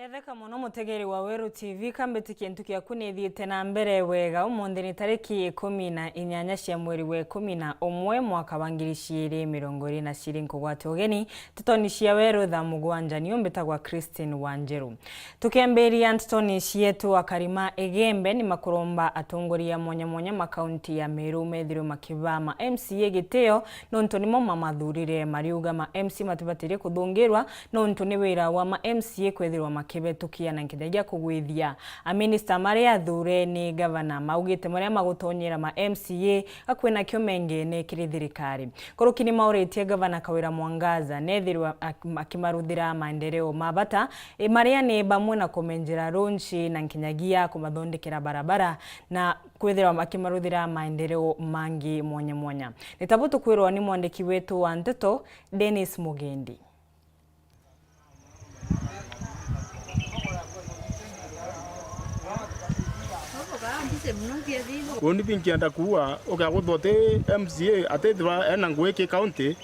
Ketheka muno mutegeri wa Weru TV kambeti kintu kya kunithiite na mbere wega umundi ni tariki 18 cia mweri wa 11 mwaka wa 2020 kugwate ugeni titoni cia Weru Thaa Mugwanja ni umbitagwa Christine wa NJERU tukemberia titoni cietu akarima egembe ni makuromba atongoria mwanya makaunti ya Meru methiro makibama MCA giteo nonto nimo mamathurire mariuga ma MC matibatire kuthungirwa nonto ni wira wa ma MCA kwethirwa kibetukia na nkidagia kugwithia a minister maria athure ni governor maugite maria magutonyera ma MCA akwena kyo menge ne kiri thirikari korukini mauretie governor Kawira Mwangaza nethirwa akimaruthira maendeleo mabata maria ni bamwe na kumenjera ronchi na nkinyagia kumathondekera barabara na kwethirwa akimaruthira maendeleo mangi mwanya nitabutu kwirwa ni mwandiki wetu wa Nteto Dennis Mugendi. Undi pinkienda kuwa okaguthote MCA atethwa ena ngweke county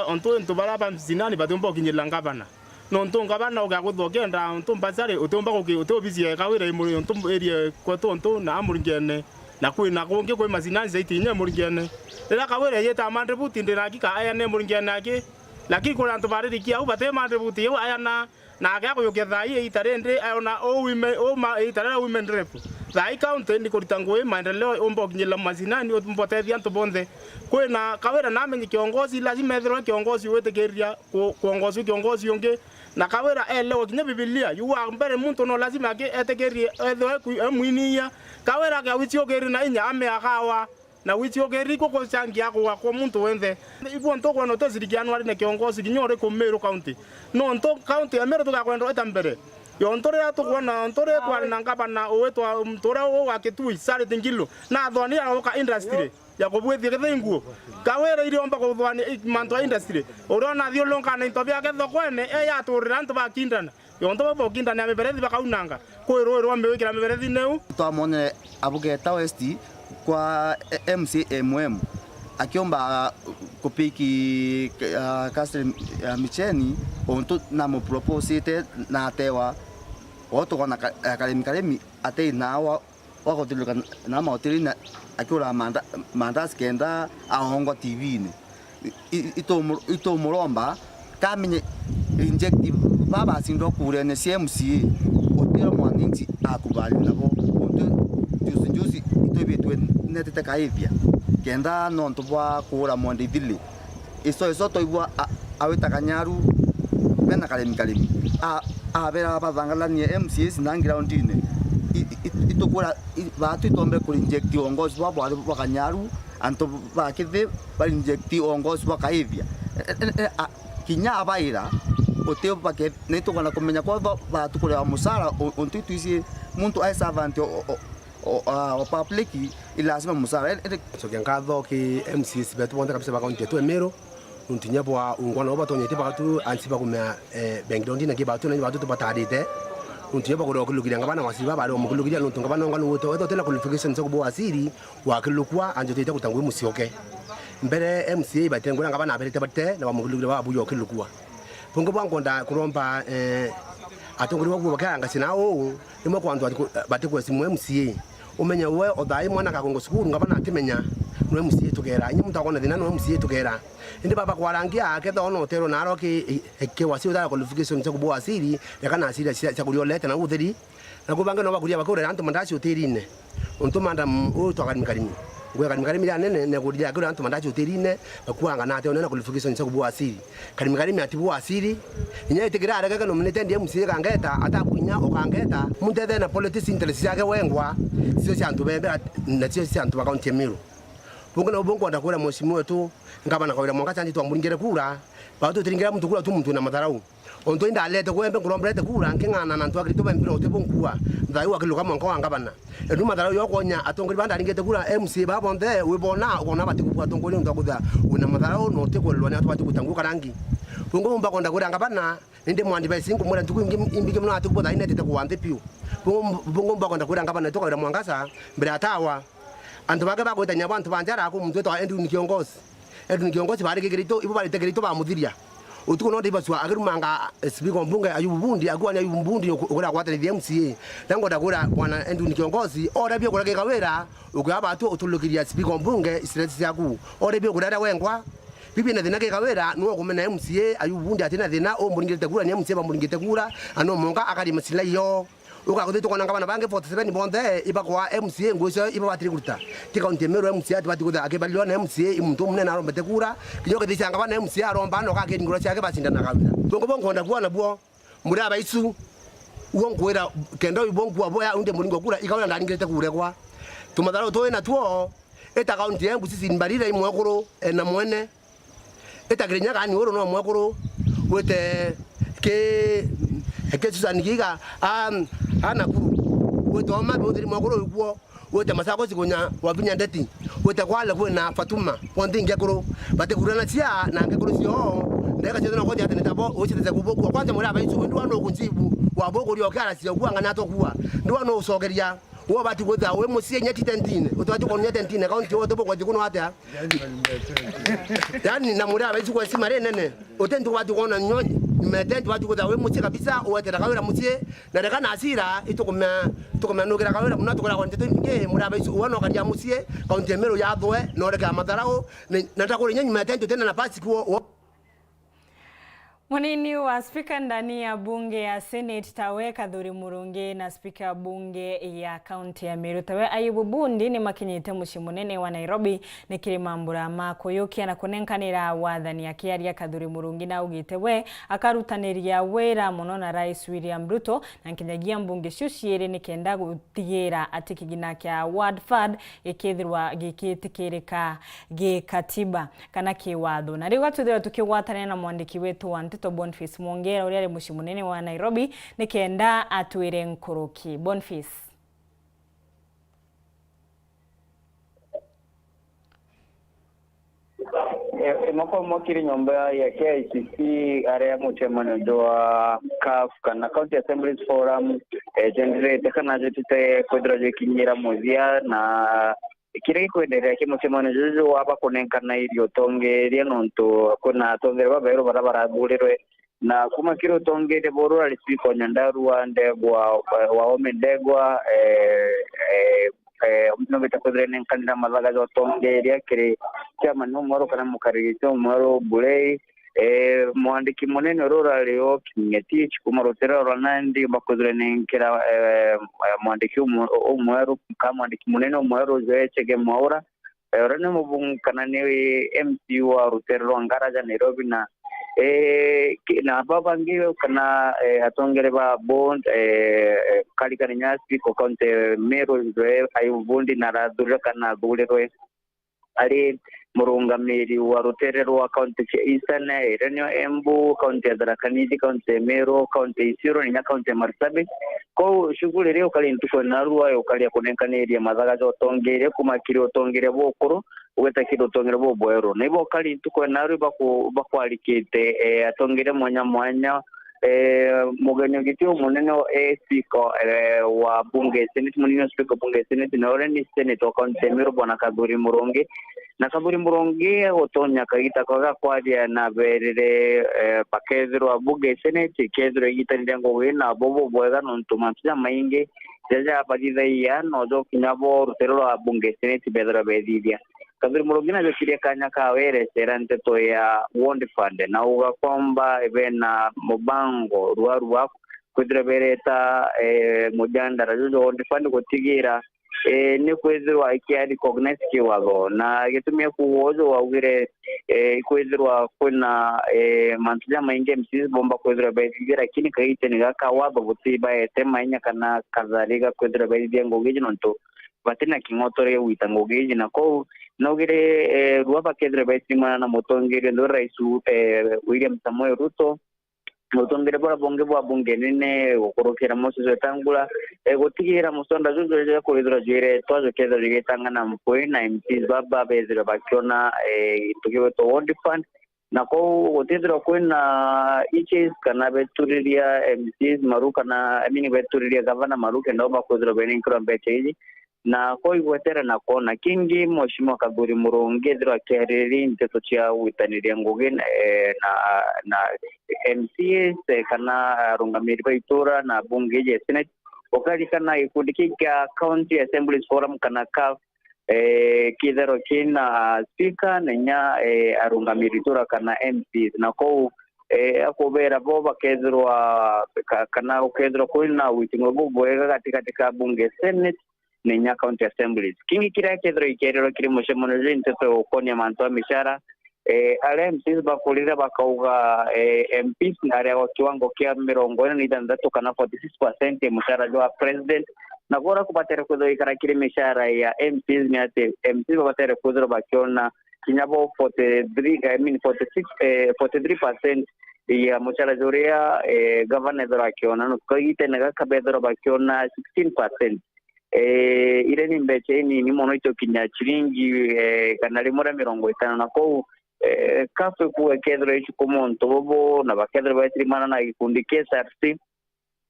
onto baraba mzinani batomba kinyela ngabana nonto ngabana okaguthokienda onto mbasare otomba otobisia kawira imuri onto area kwatonto na amuringene na kwina konge kwe mazinani zaiti nya muringene ela kawira yeta amande buti ndira kika aya ne muringene ake lakini kuna nto bariri kia ubate mande buti yo aya na akako yoketha hii itarende ayona itarera women rep Thaa county ni kuritangwe maendeleo ombo kinyela mazinani otumbotethia ntobonde kwena kawera namenye kiongozi lazima ethero kiongozi wetekeria kiongozi yonge na kawera elewa kinya Biblia yuwa mbere muntu no lazima ake etekerie ethero muinia kawera ga witiogeri na inya ame akawa na witiogeri ko changia kwa muntu wenthe ipo ntoko no tezirikiano ari ne kiongozi kinyore ko Meru county no nto county ya Meru tukakwenda etambere yontore atukwana ntore twali nangabana owetwa mtora wo waketui sare tingilo na thwani aroka industry ya kubwethi gethenguo kawera iri omba kuthwani manto industry urona thio longa na intobya getho kwene ya turira nto bakindana yonto bakindana meberethi bakaunanga kwirwo mewikira meberethi neu twamone abugeta west kwa MCMM akiomba kupiki kasri micheni onto na mo proposite na tewa oto kona kalemi ate nawa wako tiluka na mahoteli na akiora manda skenda ahongo TV ni ito muromba kamenye injective baba sindo kure ne CMC otero mwaninzi akubali nabo juzi ito betwe netete kaivya kenda nonto bwa kura monde dili iso toibwa aweta kanyaru bena kalemi abera abavangala ni MCS na ground ine itokora batu itombe ku inject ongozi wabo bakanyaru anto bakithe ba inject ongozi bakaivya kinya abaira oteo bake netokana kumenya kwa batu kule musara ontituisi muntu ai servant o public ilazima musara so kiangadho ki MCS betu bonde kabisa bakaunti tu Meru untinya bwa ungwana obatonye tibatu ansiba kumya background na kibatu na batu tubatadite untinya bakoro kulukira ngabana wasiba bali omukulugira ntunga bana ngwana woto tena qualification so kubwa asiri wakilukwa anje tete kutangwe musioke mbere MCA batengura ngabana abere tabate na bamukulugira babuyo kilukwa pongo bwangonda kuromba atongori wakuba kanga sinao nimo kwantu batekwe simu MCA umenya we odai mwana kakongo sukuru ngabana atimenya no MCA tugera nyi mutakona thina no MCA tugera indi baba kwarangia aketha ono otero naro ke wasio da qualification cyo kubwa asiri yakana asiri cya kulio leta na utheri na kubanga no bakuria bakore antu mandaci utirine untu manda utwakani karimi ngwe karimi ya nene ne kuria kuri antu mandaci utirine bakuanga na ateo na qualification cyo kubwa asiri karimi atibu asiri inya itigira arega no munete ndi MCA kangeta atakunya okangeta mutete na politics interest yake wengwa sio cyantu bembe na sio cyantu bakaunti Meru bunga na bunga ndakura mheshimiwa wetu ngabana Kawira Mwangaza ndi twamburingire kura bado turingira mtu kura tu mtu na madharau onto inda alete kwembe ngurombrete kura ngingana na ntwa krito bempiro tebunkua ndai wakiluka mwanka wangabana edu madharau yokonya atongori banda ringete kura MC babonde wibona ukona batikupwa atongori ndakutha una madharau no tekolwa ni atwa tikutanguka rangi bunga mumba konda kura ngabana ninde mwandi basingu mura ntuku imbike mno atukupwa ine tete kuwande piu bunga mumba konda kura ngabana toka Kawira Mwangaza mbere atawa antu bage bagwetanya abantu banjara ko muntu eto endi ni kiongozi bari kigirito ibo bari tegirito ba muthiria utuko no dibaswa agirumanga speaker mbunge ayubundi agwani ayubundi ukora kwata ni MCA tango dakura bwana endu ni kiongozi ora bia kura kawera ukaba atu utulukiria speaker mbunge stress yaku ora bia kura wengwa bibi na dhinake kawera nuo kumena MCA ayubundi atina dhina o muringete kura ni MCA bamuringete kura ano monga akari masila yo ukakuthi tukona ngabana bange 47 bonde iba kwa MCA ngwiso iba batiri kuruta tika untemero MCA atibati kutha akebalio na MCA imuntu munene arombete kura kinyoke thisa ngabana MCA aromba no kake ngiro cyake basindana kabira tongo bongonda kuona buo muri abaisu uongwera kendo ibongu aboya unde muringo kura ikaona ndangirete kure kwa tumadaro towe na tuo eta kaunti yangu sisi mbarira imwakuru na mwene eta grinya kani woro no mwakuru wete ke susanikiga ana kuru wete oma bodiri mwakuru kuo wete masako sikonya wabinya ndeti wete kwala kwena Fatuma pondinge kuru bate kurana cia na ngekuru sio ndeka cyo no kodi atene tabo ochiteze kuboku kwanza muri abaisu ndu wano kunzibu waboko rio kala sio kuanga nato kuwa ndu wano usogeria wo bati gutha we musie nyeti tentine utwaje ko nyeti tentine kaunti wote boko jikuno ata yani na muri abaisu kwa simare nene utendu watu kona nyonyi nimetendi watu gutha we musie kabisa uwete kawera musie na reka nasira itukoma nugera kawera muno tukora kwa nteto nge muri abaisu wano kadia musie kaunti emero ya thwe no reka matharao na takuri nyonyi metendi tena na pasi kuo. Munini wa spika ndani ya bunge ya Senate Thaa Kadhuri Murungi na spika bunge ya kaunti ya Meru Thaa Ayubu Bundi ni makinyite mushimunene wa Nairobi ni kirimambura makoyokia na kunenkanira wathani ya kiaria Kadhuri Murungi na ugitewe akarutaniria wera muno na Rais William Ruto na nkinyagia mbunge shuciere ni kenda gutigira ati kigina kya ward fund ikithirwa gikitikirika gikatiba kana kiwatho na riwa tuthira tukiwatana na mwandiki wetu wa Nteto Boniface Mwongera uri ari mushimunene wa Nairobi ni kenda atwire nkoroki. Boniface. Moko mokiri nyomba ya KICC area mutemano doa CAF kana County Assemblies Forum generate kana jetite kwedraje kinyira mozia na kire kwendera ke mutemano juju wapa konenkana irio tonge ria nonto kuna tonge babero barabara bulirwe na kuma kiro tonge de boru ali spiko nyandarua ndegwa waome ndegwa umnobeta kodrenen kanda malaga zo tonge ria kire chama numero kana mukarigito numero bulei mwandiki munene rora leo kinyeti chikumorotera ronandi bakodrenen kira mwandiki umweru kama mwandiki munene umweru zoechege mwaura rane mubungana ni MC wa Rutero ngaraja Nairobi na baba ngio kana atongere ba bond kalikani nyasi ko konte Meru zoe ayubundi na radura kana bulero ari murungamiri wa Rutero wa county Eastern Erenyo Embu county Adarakanidi county Meru county Isiro ni county Marsabit ko shughuli leo kali ntuko narua ukali yakonenkaniri mazaga zo tongere kumakiri otongere bokoro weta kiro tongere bo Weru na ibo kali ntuko naru bakwalikite atongere mwanya mugenyo gitio munene speaker wa bunge Senate munene speaker bunge Senate na oreni Senate wa county Meru bwana Kadhuri Murungi na Kadhuri Murungi otonya kagita kwa na berere pakezero wa bunge Senate kezero yitanira ngo wena bobo bwega nontumantia mainge jaja apadiza ya nozo kinyabo Rutero wa bunge Senate bedra bedidia Kadhuri Murungi na jokiria kanya kawere Nteto ya ward fund na ugakomba evena mubango ruarua kudra bereta mujanda rajuzo ward fund kotigira ni kwezirwa ikiari recognize kiwago na yetumia kuwozo wawire kwezirwa kuna mantuja mainge msisi bomba kwezirwa baizigira kini kaite ni gaka waba butiba tema inya kana kazariga kwezirwa baizigia ngogeji nonto batina kingotore wita ngogeji na ko nogire ruaba kwezirwa baizima na motongere ndo raisu William Samoei Ruto mutongere bora bonge bwa bunge nene ukorokera Moses Tangula gotigira musonda zuzo kuridra jire twazo keza rigetanga na mpoi na MCs baba bezira bakiona tukiwe to ward fund na ko gotidra kwena iches kana beturiria MCs maruka na beturiria gavana maruka ndo bakozira beninkro mbecheji na ko igwetera na kona kingi Mheshimiwa Kaguri Murongethero akereri Nteto cia uitaniria ngugi na MCAs kana rungamiri baitura na bunge je Senate okali kana ikundi kia County Assemblies Forum kana CAF kithero kina speaker nenya arungamiri tura kana MCs na ko akobera bo bakethirwa kana ukethirwa kwina witingwe bubwega katika bunge Senate nenya County Assemblies kingi kira kethirwa ikerero kiri Mheshimiwa Nteto ukonia manto mishara MCs bakulira bakauga MPs nare wa kiwango kia 46 kana 46% mshahara wa president na bora kubatera kuzoikara kiri mishahara ya MPs ni ate MCs babatera kuzoro bakiona kinyabo 43% ya mshahara joria governor bakiona no koite naga kabedoro bakiona 16%. Ile ni mbeche ni mono ito kinya chiringi kana limora 50 na ko kafe kuwe kedro ichi kumonto bobo na bakedro baitrimana na ikundi KSRC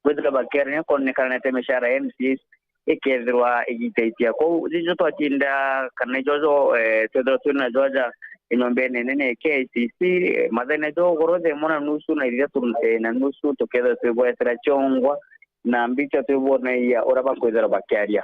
kwedra bakerne konekana temeshara MCs ekedrwa igitaitia ko jijo twatinda kana jojo tedro tuna joja inombe nene KCC madane do gorode mona nusu na ilia na nusu tokedra tebo etra chongwa na mbicha tebo na ya oraba kwedra bakaria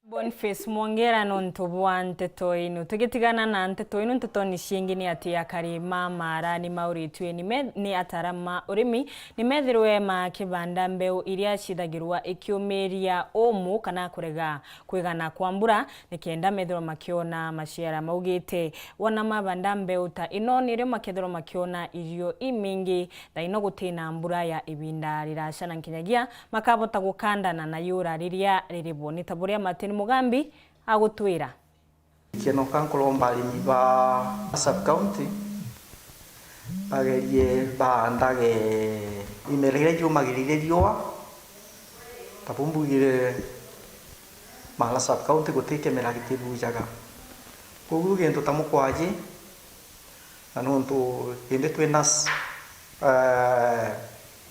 Boniface Mwongera no ntobwa Nteto inu tugitigana na Nteto inu Nteto ni shingi ni ati akarima mara ni mauritwe ni atarama urimi ni methirwe ma kibanda mbeu iria cithagirwa ikiumiria omu kana kurega kwigana kwambura ni kenda methirwa makiona maciara maugite wona mabanda mbeu ta ino ni rio makethirwa makiona irio imingi na ino gutina mbura ya ibinda riracana nkinyagia makabota gukandana na yura riria riribo ni taburia matini Mugambi agutwira kino kankolomba alimi ba sub county bagerie bandage imerere jumagirire riwa tapumbugire mala sub county gutike meragite bujaga kugu gento tamukwaji anonto inde twenas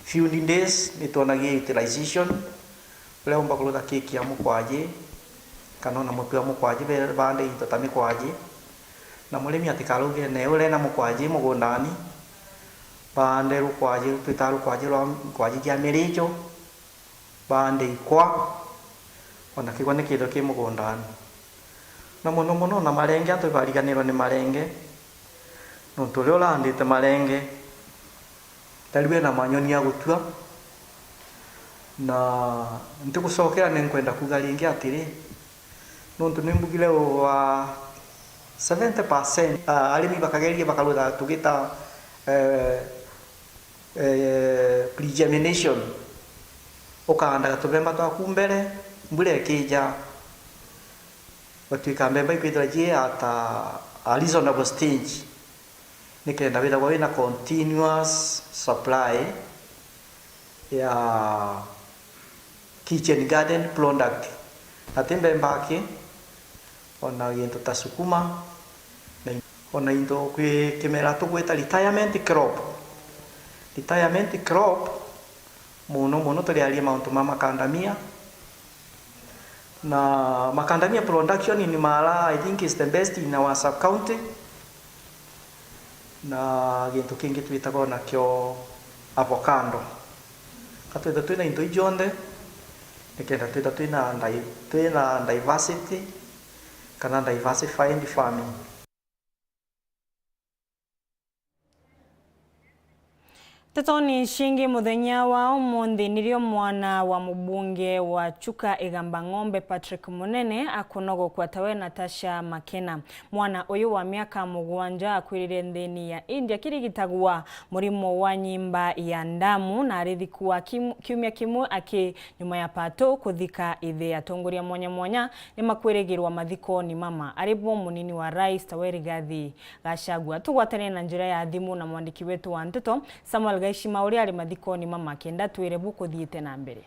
few days nitonagi utilization leo mbakolo da keki ya mukwaji kanona mutu mukwaji bande into tamikwaji na mulimi atikaruge ne ule na mukwaji mugundani bande rukwaji twitaru kwaji lwa kwaji ya mericho bande ikwa ona kigwa ne kido kimugundani na muno na marenge ato bariganiro ni marenge no tuliola ndite marenge talibe na manyoni ya gutua na ntikusokera nenkwenda kugalingia atiri nontu nimbugile wa 70% alimi bakageria bakaluda tugita pre-germination okanda tubemba twa kumbere mbule kija batwika mbemba ikwithira je ata a reasonable stage nikenda witha kwa na continuous supply ya kitchen garden product atembe mbaki ona yento tasukuma ona indo kwe kemera to kweta retirement crop mono tali ali mount mama kandamia na makandamia production ni mala I think is the best in our sub county na yento kingi twita na kyo avocado katweta twina into ijonde nikenda twina diversity kana diversified farming. Tetoni shingi muthenya wa umuthi nirio mwana wa mubunge wa Chuka Igamba Ng'ombe Patrick Munene akunogo kwatawe Natasha Makena. Mwana uyu wa miaka Mugwanja akwirire nthini ya India kirigitagwa murimo wa nyimba ya ndamu na arithikuwa kiumia kimwe aki nyuma ya pato kuthika ithe atongoria mwanya ni makwirigirwa mathiko ni mama aribo munini wa Rais Taweri Gathi Gachagua. Tugwatane na njira ya thimu na mwandiki wetu wa Nteto Samuel Gaishima uri ari mathiko ni mama kenda twire buko thiite na mbere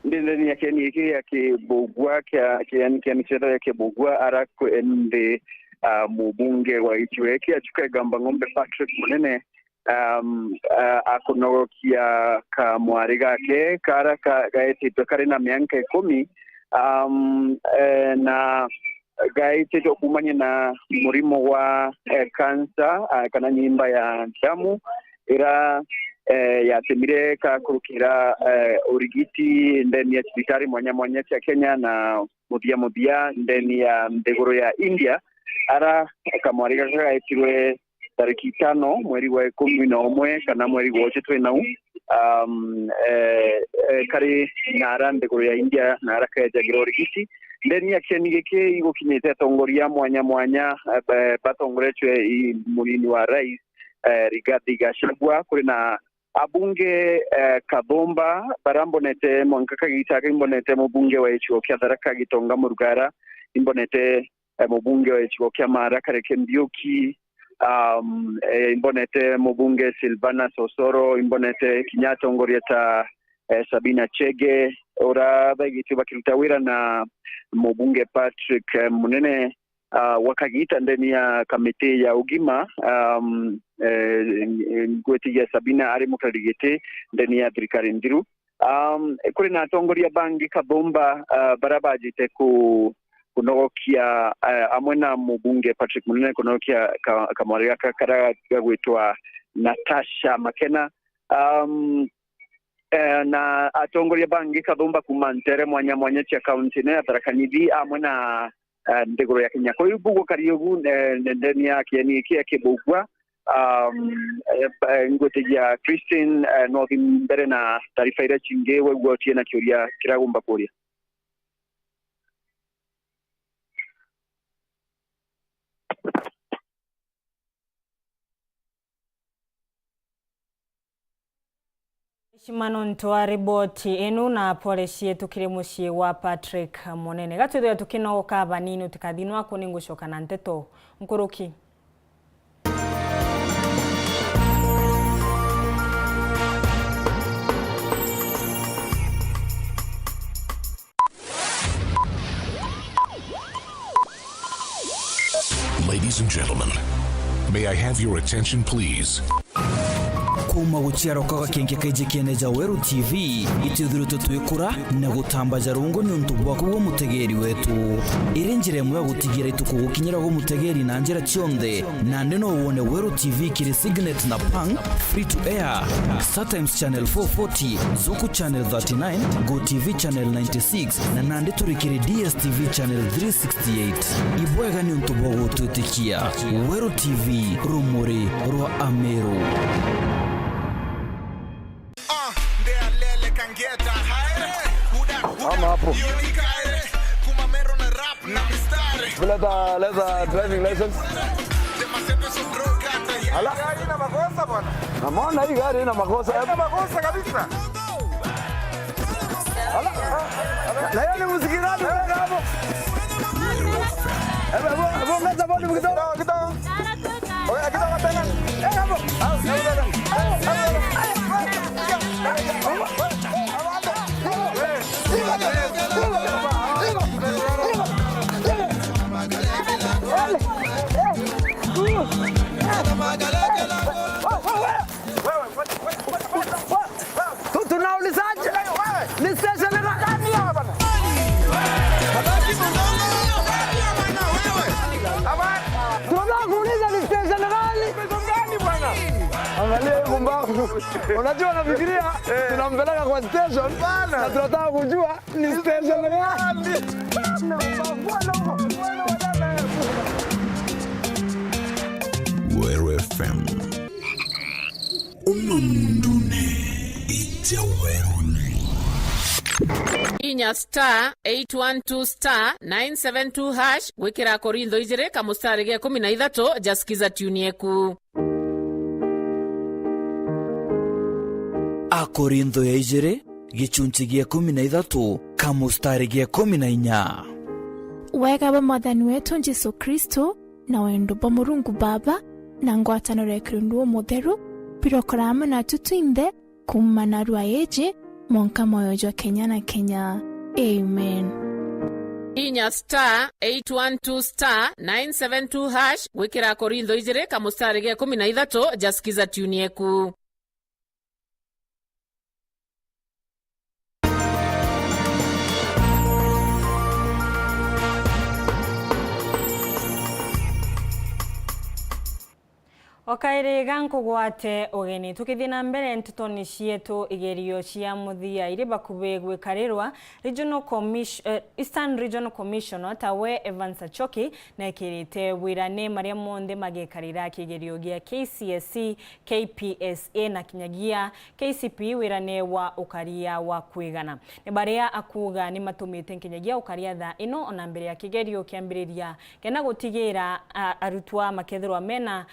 ndendeni yake bugwa kia michezo yake bugwa arako ende mubunge wa Ichweke Chuka Igamba Ng'ombe Patrick Munene akunogokia kamwari gake kara gaetitwe kari na mĩaka 10 na gaitĩtwo kumania na mũrimũ wa kansa kana nyimba ya damu ira yatemire kakurukira urigiti ndani ya hospitali mwanya cia Kenya na muthia ndani ya ndegoro ya India ara kamwari gake gaetirwe tariki 5 mweri wa 11 kana mweri wa 3 kari nara ndegoro ya India nara kajagira urigiti ndeni ya kenigeke igukinyite atongoria mwanya batongoretwe mulini wa rais Rigathi Gachagua kuri na abunge Kabomba barambonete mwankaka gitaka imbonete mubunge wa echigo kya Tharaka Gitonga Murugara imbonete mubunge wa echigo kya Maraka Rekembiuki imbonete mubunge Silvana Sosoro imbonete kinyatongoria ta Sabina Chege ora bagiti bakilitawira na mubunge Patrick Munene wakagita ndani ya kamiti ya ugima ngweti ya Sabina ari mukarigete ndani ya thirikari NJERU kuri na atongoria bangi Kabomba barabajite kunogokia amwe na mubunge Patrick Munene kunogokia kamwari gaka kara gwitwa Natasha Makena na atongoria bangi Kabomba kumantere mwanya cia county ne atarakanidi amwe na ndegoro ya Kenya ko yubugo kariyogu ndeni ya kiani kia kibugwa ngote ya Christine no mbere na taarifa ira chingewe gwotie na kioria kiragumba kuria Shimano ntwa riboti enu na polisi yetu kiri muciĩ wa Patrick Munene gatwithia tukinogoka banini tukathinwa kuni ngucoka na Nteto Nkuruki. Ladies and gentlemen, may I have your attention please? Kuma guciara ukaga kenke kaije keneja Weru TV itudhuruto twikura na gutambaja rungo ni untubwa kubwo mutegeri wetu irenjire mwe gutigira itukugukinyira go mutegeri na njera chionde nande no wone Weru TV kiri signet na pang free to air StarTimes channel 440 Zuku channel 39 Go TV channel 96 na nande turikiri DSTV channel 368 ibwega ni untubwa gututikia Weru TV rumuri rwa Ameru. Ama hapo. Leta driving license. Ala, ina makosa bwana. Naona hii gari ina makosa. Ina makosa kabisa. Ala. Na yeye ni muzikirani hapo. Hapo mnaweza bodi kidogo. Oya kidogo tena. Hapo. Tunaulizaje? Ni station gani hapa bana? Tunakuuliza ni station gani bwana? Angalia hiyo mbavu. Unajua nafikiria tunampeleka kwa station na tunataka kujua ni station gani. Weru FM. Umundune ija Weru. Inya *812*972# gwikira korintho ijire kamustari ge 13 jasikiza tunieku Akorintho ya ijire gichunchi gia 13 kamustari gia 14 wega wa mwathani wetu Jesu Kristo na wendo bwa Murungu Baba na ngwataniro ya Kristo mutheru birokorama na tutuinde kumana rwa eje monka moyo jwa Kenya na Kenya. Amen. inya *812*972# gwikira korintho ijire kamustari ge 13 jasikiza tune yeku. Okaire gankugwate ogeni tukithina mbere Nteto ni cietu igerio cia muthia iri bakube gwikarirwa Eastern Regional Commissioner Thaa Evans Achoki na ikirite wirane maria monde magikarira kigerio gia KCSE KPSA na kinyagia KCP wirane wa ukaria wa kwigana ni baria akuga ni matumite kinyagia ukaria tha ino ona mbere ya kigerio kiambiriria kena gutigira arutwa makethirwa mena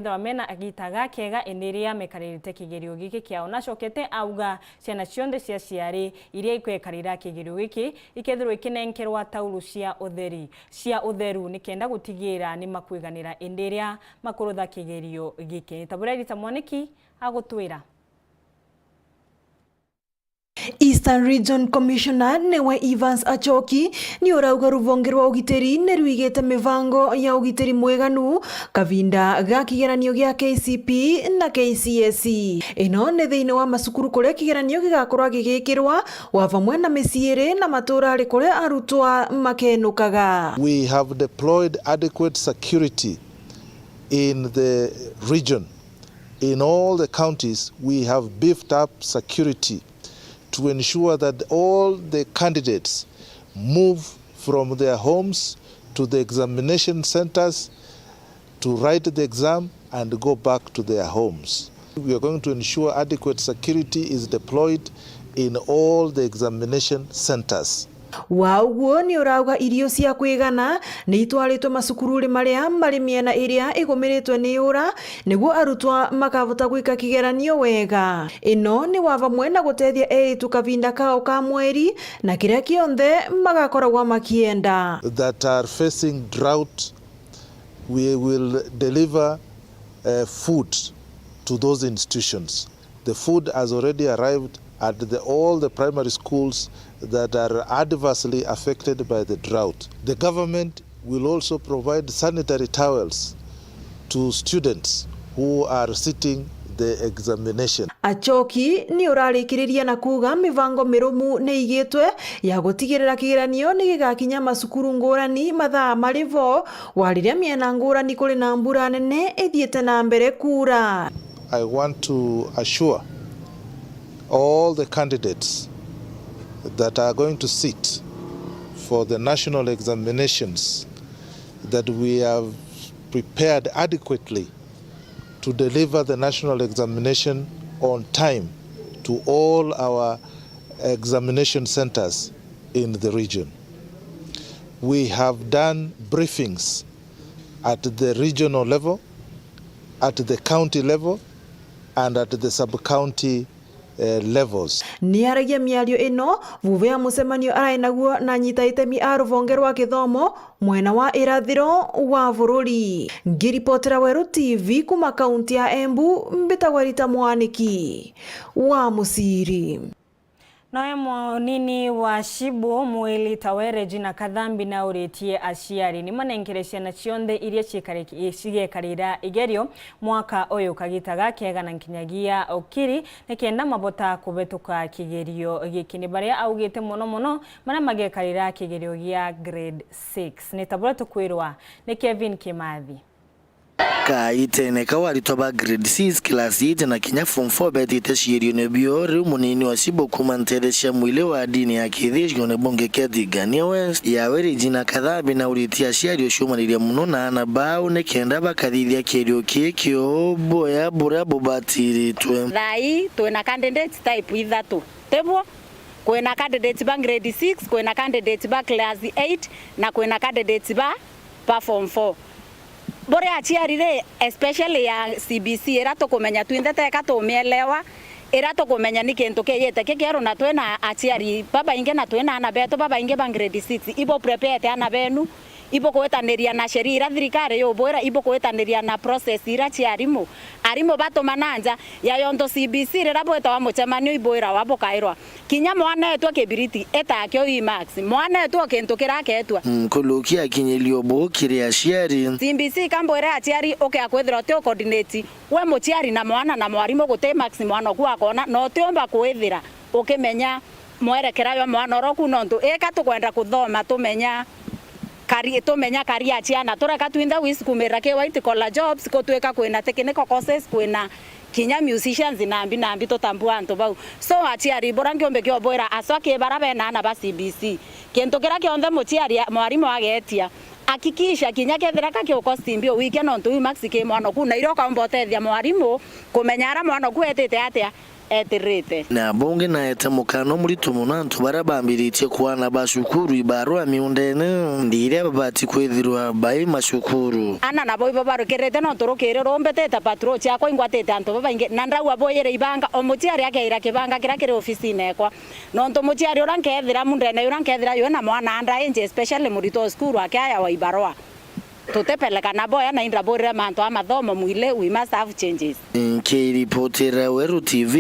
wamena agitaga kega enderia mekaririte kigerio giki kiao nacokete auga ciana cionde cia ciari iria ikwekarira kigerio giki ikethirwo ikinenkerwa tauru cia utheru nikenda gutigira ni makwiganira enderia makurutha kigerio giki tabulari tamwaniki agutwira. Eastern Region Commissioner newe Evans Achoki ni urauga ruvonge rwa ugiteri ne rwigete mivango ya ugiteri mweganu kavinda ga kigeranio gia KCP na KCSE ino ne thiine wa masukuru kule kigeranio gigakorwa gigikirwa wa vamwe na misiere na matura ari kule arutwa makenukaga. We have deployed adequate security in the region. In all the counties we have beefed up security to ensure that all the candidates move from their homes to the examination centers to write the exam and go back to their homes. We are going to ensure adequate security is deployed in all the examination centers. Wauguo ni urauga irio cia kwigana ni itwaritwe masukururi maria mari miena iria igumiritwe ni ura niguo arutwa makavota gwika kigeranio wega. Ino ni wavamwe na gutethia eritu kavinda kao ka mweri na kiria kionthe magakoragwa makienda. That are facing drought, we will deliver food to those institutions. The food has already arrived at all the primary schools that are adversely affected by the drought. The government will also provide sanitary towels to students who are sitting the examination. Achoki ni urarikiriria na kuga mivango mirumu ni igitwe ya gutigirira kigeranio ni gigakinya masukuru ngurani mathaa marivo wariria miena ngurani kuri na mbura nene ithiete na mbere kura. I want to assure all the candidates that are going to sit for the national examinations that we have prepared adequately to deliver the national examination on time to all our examination centers in the region. We have done briefings at the regional level, at the county level, and at the sub-county levels. Ni aragia miario ino vuvea musemanio arainaguo na nyita itemi a ruvonge rwa kithomo mwena wa irathiro wa bururi. Ngiripotera Weru TV kuma kaunti ya Embu mbitagwa Rita Mwaniki wa Musiri. Nawe munini wa Shibu mwili Tawere jina kadhambi na uretie ashiari ni manenkeresia na cionthe iria ciekarira igerio mwaka oyo kagitaga kega na nkinyagia okiri nikenda mabota kubetuka kigerio giki ni baria augite muno mana magekarira kigerio gia grade 6 ni tabura tukwirwa ni Kevin Kimathi. Kaitene kawaritwa ba grade 6 class 8 na kinya form 4 betite shirio ne biore munini wa Shibu kumanteresha mwile wa dini ya kithishio ne bonge ketigania west ya weri jina kadhabi na uritia shirio shumaniria muno na anabao ne kenda bakathithia kirio kikio boya bura bobatiri twe thai twena candidate type ithatu tebwo kwena candidate ba grade 6 kwena candidate ba class 8 na kwena candidate ba form 4. Bore achiarire especially ya CBC era to kumenya twindete ka to mielewa era to kumenya ni kintu kiyete kikero na twena achiari baba inge na twena ana beto baba inge ba grade 6 ibo prepare ana benu ibo kwetaniria na sheria ira thirikari yobwira ibo kwetaniria na process ira cia arimo batomananja ya yondo CBC rira bweta wa mucemanio ibwira wabokairwa kinya mwana etwa kibiriti etakyo imax mwana etwa kintu kiraketwa Nkuluki akinyelio bokire aciari CBC kambwira aciari akwithira tio coordinate we muciari na mwana na mwarimo gute max mwana ku akona no tiomba kwithira ukimenya mwerekera yo mwana roku nontu eka tukwenda kuthoma tumenya karia ciana tureka twinda wiskumira ke white collar jobs ko tweka kwina technical courses kwina kinya musicians nambi tutambua antu bau so aciari bora ngiombe kyo boira aswake barabe na ba CBC kento kira kionde muciari mwarimu agetia akikisha kinya kethira kakyo costumbio weekend on tu max ke mwana ku na iroka mbotethia mwarimu kumenyara mwana ku etete atia etirite na bonge na etamukano muri tumunantu barabambiritie kuana bashukuru ibarua miundene ndire babati kwethirwa bai mashukuru ana nabo ibabarukerete no turukire rombetete patro cia ko ingwatete antu babainge na ndau aboyere ibanga omuciari akeira kibanga kira kiri ofisi nekwa no ntu muciari urankethira mundene urankethira yo na mwana anda enje especially murito skuru akaya wa ibarua tutepeleka na boya na indra borera mantu amathomo mwile we must have changes Nkiripotera Weru TV.